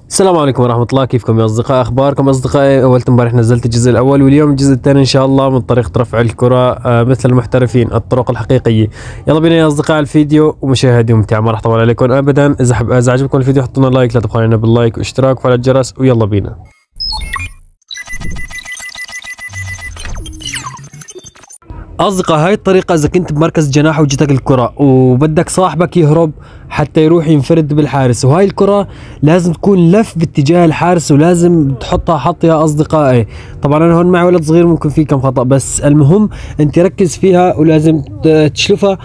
السلام عليكم ورحمة الله، كيفكم يا أصدقاء؟ أخباركم أصدقائي؟ أولت امبارح نزلت الجزء الأول واليوم الجزء الثاني إن شاء الله من طريقة رفع الكرة مثل المحترفين، الطرق الحقيقية. يلا بينا يا أصدقاء الفيديو، ومشاهدة ممتعة ما راح أطول عليكم أبدا. إذا عجبكم الفيديو حطوا لنا لايك، لا تبخلوا علينا باللايك واشتراك وفعل الجرس، ويلا بينا. أصدقاء هاي الطريقة إذا كنت بمركز جناح وجتك الكرة وبدك صاحبك يهرب حتى يروح ينفرد بالحارس، وهاي الكرة لازم تكون لف باتجاه الحارس ولازم تحطها حط يا أصدقائي. طبعا أنا هون معي ولد صغير ممكن فيه كم خطأ، بس المهم أنت ركز فيها ولازم تشلفها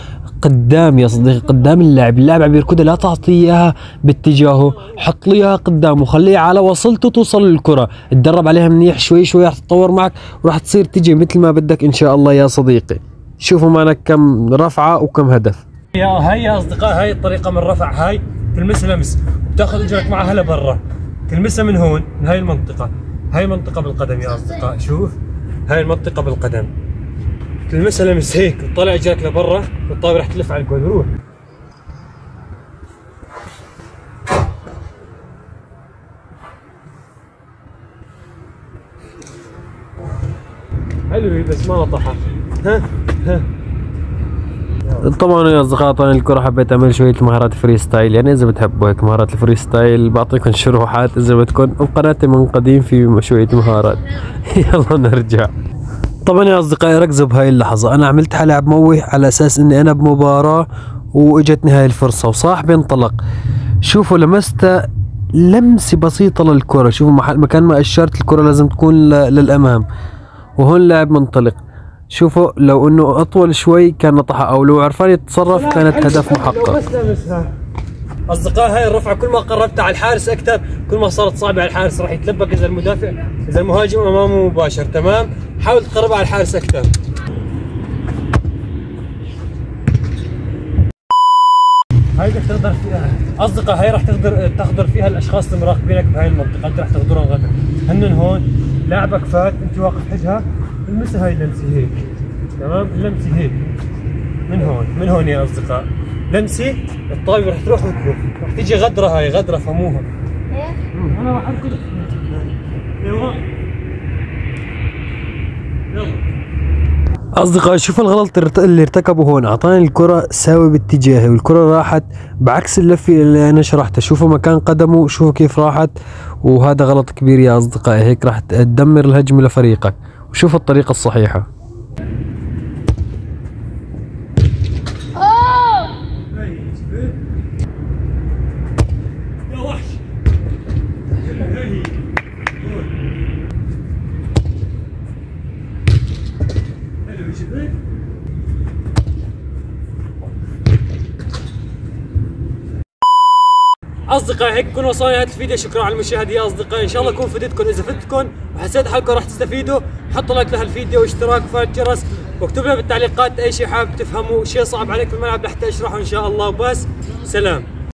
قدام يا صديقي، قدام اللاعب عم يركضها، لا تعطيه اياها باتجاهه، حط لي اياها قدامه وخليها على وصلته توصل للكره، اتدرب عليها منيح شوي شوي راح تتطور معك وراح تصير تجي مثل ما بدك ان شاء الله يا صديقي. شوفوا معنا كم رفعه وكم هدف. هاي يا اصدقاء هاي الطريقه من رفع، هاي تلمس لمس وتاخذ اجرك معها لبرا، تلمسها من هون من هاي المنطقه، هاي منطقه بالقدم يا اصدقاء، شوف هاي المنطقه بالقدم، تلمسها لمس هيك وتطلع اجرك لبرا والطابه راح تلف على الجول. روح حلوه بس ما نطحها. ها طبعا يا اصدقاء طبعا الكره حبيت اعمل شويه مهارات فري ستايل، يعني اذا بتحبوا هيك مهارات الفري ستايل بعطيكم شروحات اذا بدكم، وقناتي من قديم في شويه مهارات. يلا نرجع. طبعا يا اصدقائي ركزوا بهاي اللحظه، انا عملت حالي عم موه على اساس اني انا بمباراه واجتني هاي الفرصه وصاحبي انطلق. شوفوا لمست لمسه بسيطه للكره، شوفوا مكان ما اشرت الكره لازم تكون للامام، وهون لاعب منطلق. شوفوا لو انه اطول شوي كان نطحها، او لو عرفان يتصرف كانت هدف محقق. اصدقاء هاي الرفعه كل ما قربت على الحارس اكثر كل ما صارت صعبه على الحارس، راح يتلبك اذا المهاجم امامه مباشر. تمام، حاول تقربها على الحارس اكثر. هاي بدك تغدر فيها اصدقاء، هاي راح تغدر فيها الاشخاص المراقبينك بهاي المنطقه، انت راح تغدرهم غدر. هنن هون لاعبك فات، انت واقف حدها، المسها هاي اللمسه هيك. تمام، اللمسه هيك من هون يا اصدقاء، لمسه الطايبه راح تروح وتلف، راح تيجي غدره، هاي غدره فهموها. انا راح اركض. ايوه يلا اصدقائي، شوفوا الغلط اللي ارتكبه هون، اعطاني الكره ساوي باتجاهي والكره راحت بعكس اللفه اللي انا شرحتها. شوفوا مكان قدمه، شوفوا كيف راحت، وهذا غلط كبير يا اصدقائي، هيك راح تدمر الهجمه لفريقك. وشوفوا الطريقه الصحيحه. يا وحش اصدقائي هيك نكون وصلنا لهذا الفيديو. شكرا على المشاهده يا اصدقائي، ان شاء الله يكون فدتكم. اذا فدتكم وحسيت حالكم راح تستفيدوا حطوا لايك لهالفيديو واشتراك وفعل الجرس، واكتبوا لنا بالتعليقات اي شيء حابب تفهموا، شيء صعب عليك في الملعب لحتى اشرحه ان شاء الله. وبس، سلام.